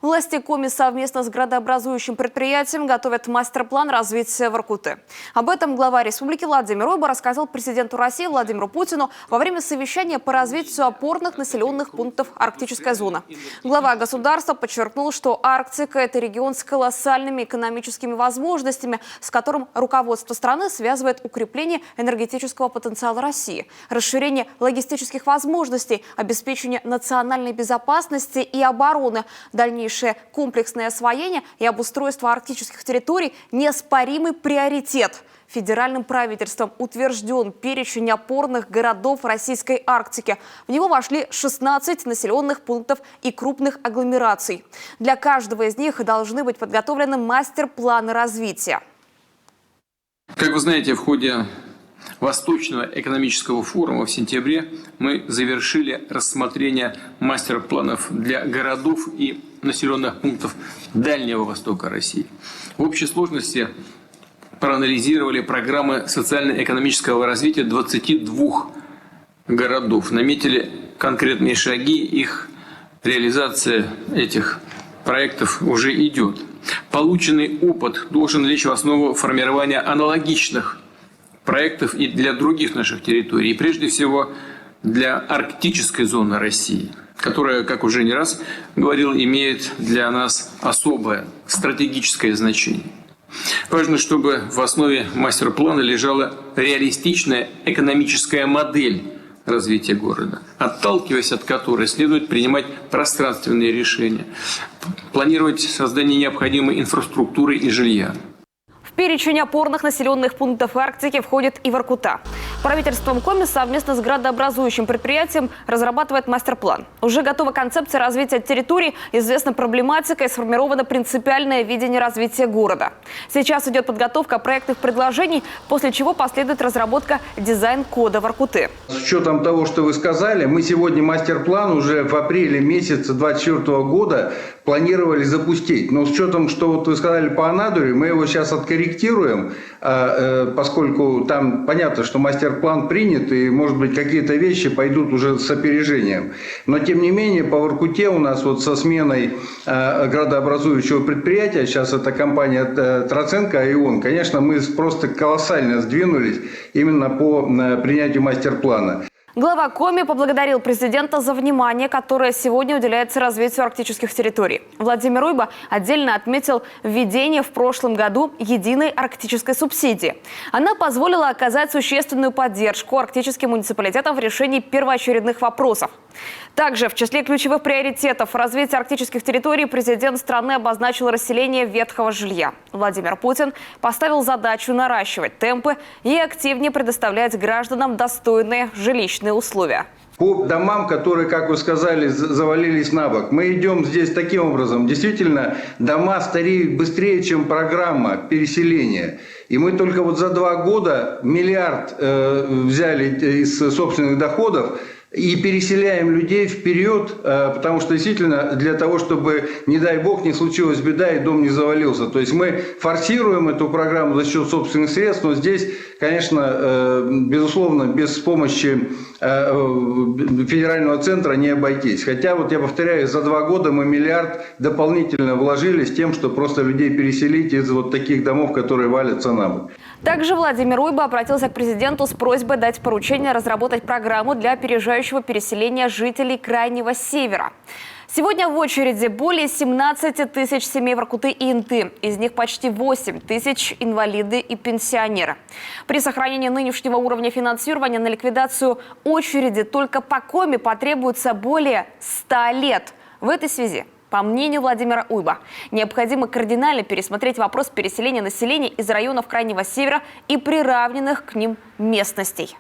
Власти Коми совместно с градообразующим предприятием готовят мастер-план развития Воркуты. Об этом глава республики Владимир Уйба рассказал президенту России Владимиру Путину во время совещания по развитию опорных населенных пунктов арктической зоны. Глава государства подчеркнул, что Арктика – это регион с колоссальными экономическими возможностями, с которым руководство страны связывает укрепление энергетического потенциала России, расширение логистических возможностей, обеспечение национальной безопасности и обороны, дальнейшее комплексное освоение и обустройство арктических территорий – неоспоримый приоритет. Федеральным правительством утвержден перечень опорных городов Российской Арктики. В него вошли 16 населенных пунктов и крупных агломераций. Для каждого из них должны быть подготовлены мастер-планы развития. Как вы знаете, в ходе Восточного экономического форума в сентябре мы завершили рассмотрение мастер-планов для городов и населенных пунктов Дальнего Востока России. В общей сложности проанализировали программы социально-экономического развития 22 городов. Наметили конкретные шаги, их реализация этих проектов уже идет. Полученный опыт должен лечь в основу формирования аналогичных проектов и для других наших территорий, и прежде всего для арктической зоны России, которая, как уже не раз говорил, имеет для нас особое стратегическое значение. Важно, чтобы в основе мастер-плана лежала реалистичная экономическая модель развития города, отталкиваясь от которой следует принимать пространственные решения, планировать создание необходимой инфраструктуры и жилья. В перечень опорных населенных пунктов Арктики входит и Воркута. Правительством Коми совместно с градообразующим предприятием разрабатывает мастер-план. Уже готова концепция развития территорий, известна проблематика и сформировано принципиальное видение развития города. Сейчас идет подготовка проектных предложений, после чего последует разработка дизайн-кода Воркуты. С учетом того, что вы сказали, мы сегодня мастер-план уже в апреле месяце 2024 года планировали запустить. Но с учетом, что вот вы сказали по Анадырю, мы его сейчас откорректируем, поскольку там понятно, что мастер-план принят, и, может быть, какие-то вещи пойдут уже с опережением. Но, тем не менее, по Воркуте у нас вот со сменой градообразующего предприятия, сейчас это компания Троценко АИОН, конечно, мы просто колоссально сдвинулись именно по принятию мастер-плана. Глава Коми поблагодарил президента за внимание, которое сегодня уделяется развитию арктических территорий. Владимир Уйба отдельно отметил введение в прошлом году единой арктической субсидии. Она позволила оказать существенную поддержку арктическим муниципалитетам в решении первоочередных вопросов. Также в числе ключевых приоритетов развития арктических территорий президент страны обозначил расселение ветхого жилья. Владимир Путин поставил задачу наращивать темпы и активнее предоставлять гражданам достойные жилищные условия. По домам, которые, как вы сказали, завалились на бок, мы идем здесь таким образом. Действительно, дома стареют быстрее, чем программа переселения. И мы только вот за 2 года миллиард взяли из собственных доходов и переселяем людей вперед, потому что действительно для того, чтобы, не дай бог, не случилась беда и дом не завалился. То есть мы форсируем эту программу за счет собственных средств, но здесь, конечно, безусловно, без помощи федерального центра не обойтись. Хотя, вот я повторяю, за 2 года мы миллиард дополнительно вложили с тем, что просто людей переселить из вот таких домов, которые валятся на бок. Также Владимир Уйба обратился к президенту с просьбой дать поручение разработать программу для опережающего переселения жителей Крайнего Севера. Сегодня в очереди более 17 тысяч семей Воркуты и Инты. Из них почти 8 тысяч инвалиды и пенсионеры. При сохранении нынешнего уровня финансирования на ликвидацию очереди только по Коми потребуется более 100 лет. В этой связи, по мнению Владимира Уйба, необходимо кардинально пересмотреть вопрос переселения населения из районов Крайнего Севера и приравненных к ним местностей.